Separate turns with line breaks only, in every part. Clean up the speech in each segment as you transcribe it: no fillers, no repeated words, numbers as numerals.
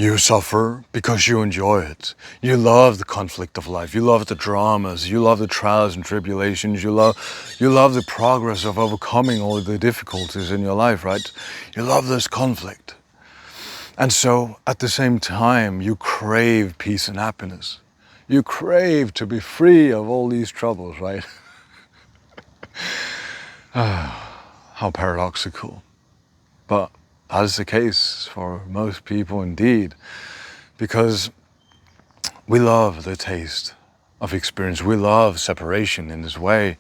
You suffer because you enjoy it. You love the conflict of life. You love the dramas. You love the trials and tribulations. You love the progress of overcoming all the difficulties in your life, right? You love this conflict. And so at the same time, you crave peace and happiness. You crave to be free of all these troubles, right? How paradoxical. But that is the case for most people indeed, because we love the taste of experience. We love separation in this way,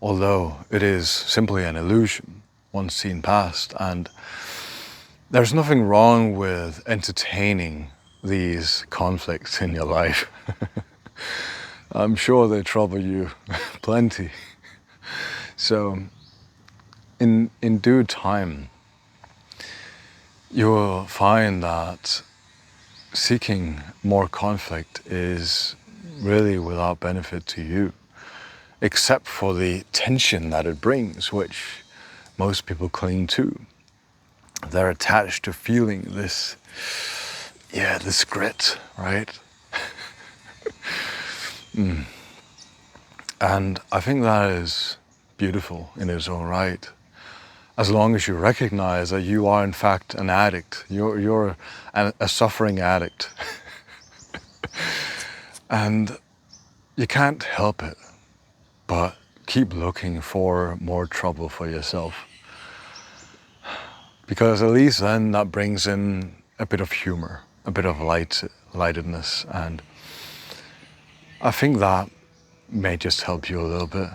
although it is simply an illusion once seen past. And there's nothing wrong with entertaining these conflicts in your life. I'm sure they trouble you plenty. So in due time, you will find that seeking more conflict is really without benefit to you, except for the tension that it brings, which most people cling to. They're attached to feeling this grit, right? And I think that is beautiful in its own right. As long as you recognize that you are in fact an addict, you're a suffering addict. And you can't help it but keep looking for more trouble for yourself. Because at least then that brings in a bit of humor, a bit of lightedness, and I think that may just help you a little bit.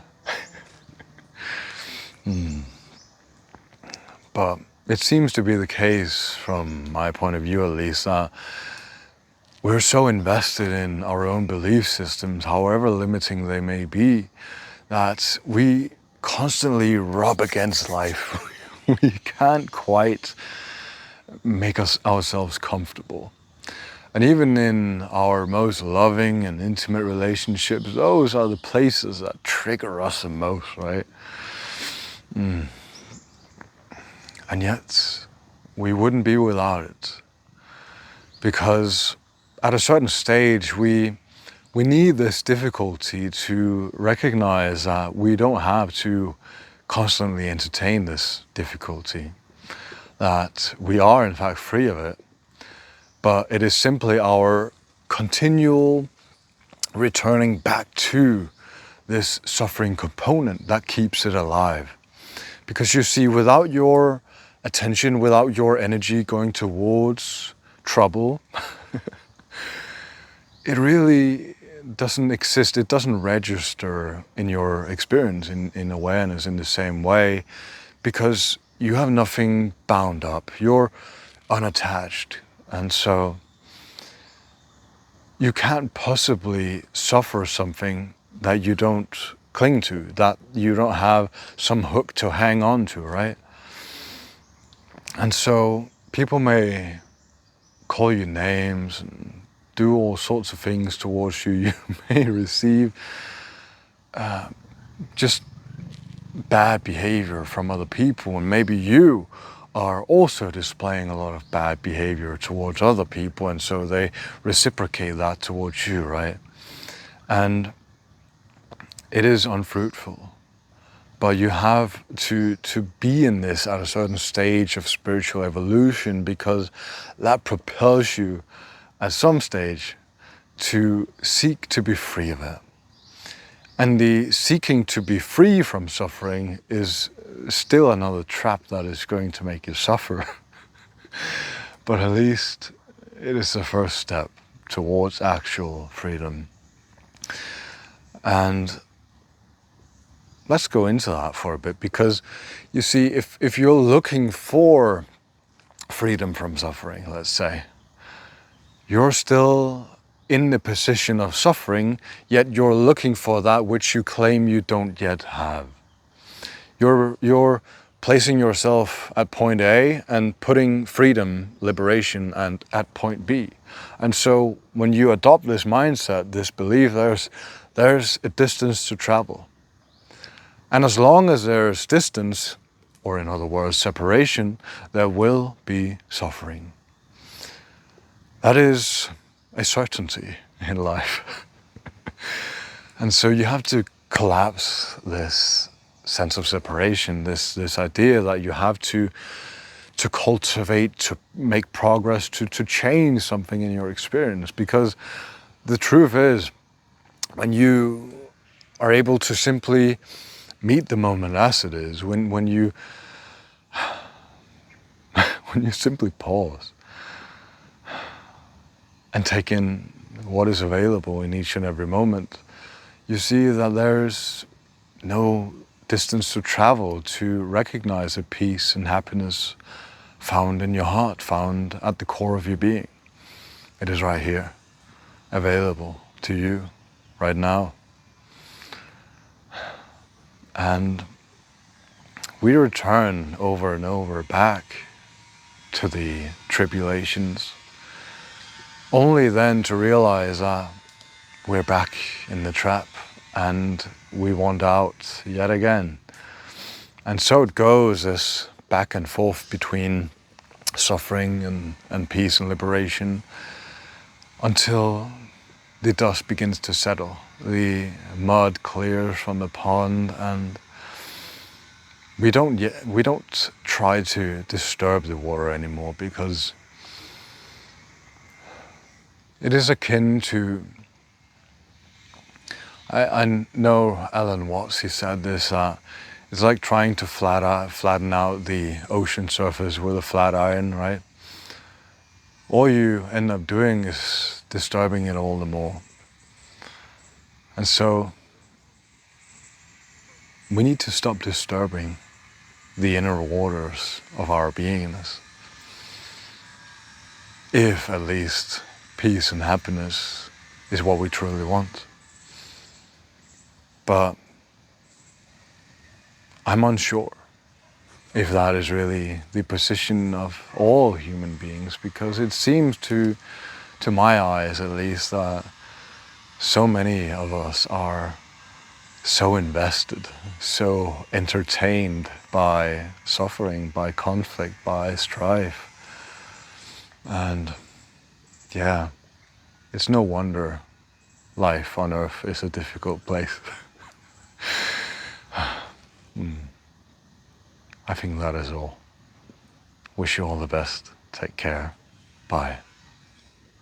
But it seems to be the case, from my point of view at least, that we're so invested in our own belief systems, however limiting they may be, that we constantly rub against life. We can't quite make ourselves comfortable. And even in our most loving and intimate relationships, those are the places that trigger us the most, right? And yet, we wouldn't be without it. Because at a certain stage, we need this difficulty to recognize that we don't have to constantly entertain this difficulty, that we are in fact free of it, but it is simply our continual returning back to this suffering component that keeps it alive. Because you see, without your attention, without your energy going towards trouble, it really doesn't exist. It doesn't register in your experience, in awareness in the same way, because you have nothing bound up. You're unattached. And so you can't possibly suffer something that you don't cling to, that you don't have some hook to hang on to, right? And so people may call you names and do all sorts of things towards you. You may receive just bad behavior from other people, and maybe you are also displaying a lot of bad behavior towards other people, and so they reciprocate that towards you, right? And it is unfruitful. But you have to be in this at a certain stage of spiritual evolution, because that propels you at some stage to seek to be free of it. And the seeking to be free from suffering is still another trap that is going to make you suffer. But at least it is the first step towards actual freedom. And let's go into that for a bit, because you see, if you're looking for freedom from suffering, let's say, you're still in the position of suffering, yet you're looking for that which you claim you don't yet have. You're placing yourself at point A and putting freedom, liberation, and at point B. And so when you adopt this mindset, this belief, there's a distance to travel. And as long as there's distance, or in other words, separation, there will be suffering. That is a certainty in life. And so you have to collapse this sense of separation, this idea that you have to cultivate, to make progress, to change something in your experience. Because the truth is, when you are able to simply meet the moment as it is, when you when you simply pause and take in what is available in each and every moment, you see that there's no distance to travel to recognize a peace and happiness found in your heart, found at the core of your being. It is right here, available to you right now. And we return over and over back to the tribulations, only then to realize that we're back in the trap and we want out yet again. And so it goes, this back and forth between suffering and peace and liberation, until the dust begins to settle, the mud clears from the pond, and we don't try to disturb the water anymore, because it is akin to, I know Alan Watts, he said this, it's like trying to flatten out the ocean surface with a flat iron, right? All you end up doing is disturbing it all the more. And so we need to stop disturbing the inner waters of our beingness, if at least peace and happiness is what we truly want. But I'm unsure if that is really the position of all human beings, because it seems to my eyes at least, that so many of us are so invested, so entertained by suffering, by conflict, by strife. And yeah, it's no wonder life on earth is a difficult place. I think that is all. Wish you all the best. Take care. Bye.